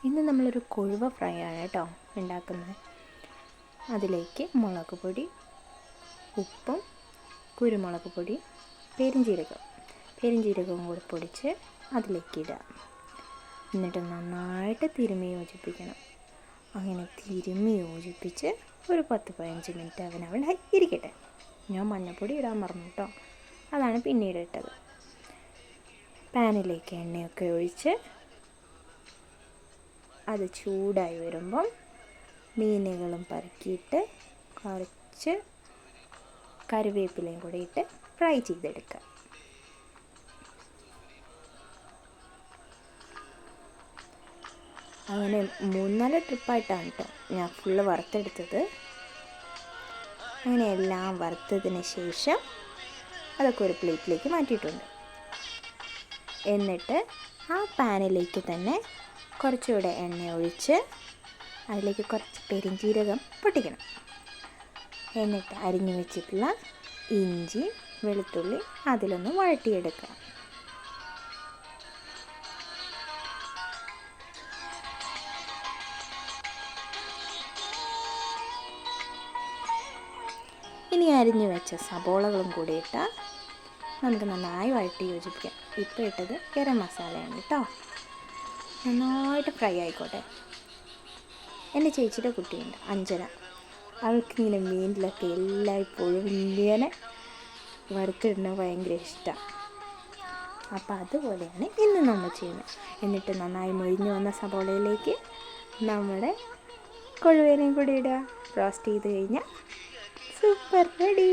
ഇന്ന് നമ്മളൊരു കൊഴുവ ഫ്രൈ ആണ് കേട്ടോ ഉണ്ടാക്കുന്നത്. അതിലേക്ക് മുളക് പൊടി, ഉപ്പും കുരുമുളക് പൊടി, പെരിഞ്ജീരകവും കൂടി പൊടിച്ച് അതിലേക്ക് ഇടുക. എന്നിട്ട് നന്നായിട്ട് തിരുമ്മി യോജിപ്പിക്കണം. അങ്ങനെ തിരുമ്മി യോജിപ്പിച്ച് ഒരു 10-15 മിനിറ്റ് അവനവിടെ ഇരിക്കട്ടെ. ഞാൻ മഞ്ഞൾപ്പൊടി ഇടാൻ മറന്നു കേട്ടോ, അതാണ് പിന്നീട് ഇട്ടത്. പാനിലേക്ക് എണ്ണയൊക്കെ ഒഴിച്ച് അത് ചൂടായി വരുമ്പം മീനുകളും പറക്കിയിട്ട് കുറച്ച് കറിവേപ്പിലയും കൂടി ഇട്ട് ഫ്രൈ ചെയ്തെടുക്കുക. അങ്ങനെ 3-4 ട്രിപ്പായിട്ടാണ് കേട്ടോ ഞാൻ ഫുള്ള് വറുത്തെടുത്തത്. അങ്ങനെ എല്ലാം വറുത്തതിന് ശേഷം അതൊക്കെ ഒരു പ്ലേറ്റിലേക്ക് മാറ്റിയിട്ടുണ്ട്. എന്നിട്ട് ആ പാനിലേക്ക് തന്നെ കുറച്ചുകൂടെ എണ്ണ ഒഴിച്ച് അതിലേക്ക് കുറച്ച് പെരിഞ്ജീരകം പൊട്ടിക്കണം. എന്നിട്ട് അരിഞ്ഞു വെച്ചിട്ടുള്ള ഇഞ്ചി, വെളുത്തുള്ളി അതിലൊന്ന് വഴറ്റിയെടുക്കുക. ഇനി അരിഞ്ഞു വെച്ച സബോളകളും കൂടി ഇട്ടാൽ നമുക്ക് നന്നായി വഴറ്റി യോജിപ്പിക്കാം. ഇപ്പോൾ ഇട്ടത് ഗരം മസാലയാണ് കേട്ടോ. നന്നായിട്ട് ഫ്രൈ ആയിക്കോട്ടെ. എൻ്റെ ചേച്ചിയുടെ കുട്ടിയുണ്ട്, അഞ്ജന. അവൾക്കിങ്ങനെ മീനിലൊക്കെ എല്ലായ്പ്പോഴും ഇങ്ങനെ വറുത്തിടുന്നത് ഭയങ്കര ഇഷ്ടമാണ്. അപ്പോൾ അതുപോലെയാണ് ഇന്ന് നമ്മൾ ചെയ്യുന്നത്. എന്നിട്ട് നന്നായി മൊരിഞ്ഞു വന്ന സബോളയിലേക്ക് നമ്മുടെ കൊഴുവേനയും കൂടി ഇടുക. റോസ്റ്റ് ചെയ്ത് കഴിഞ്ഞാൽ സൂപ്പർ റെഡി.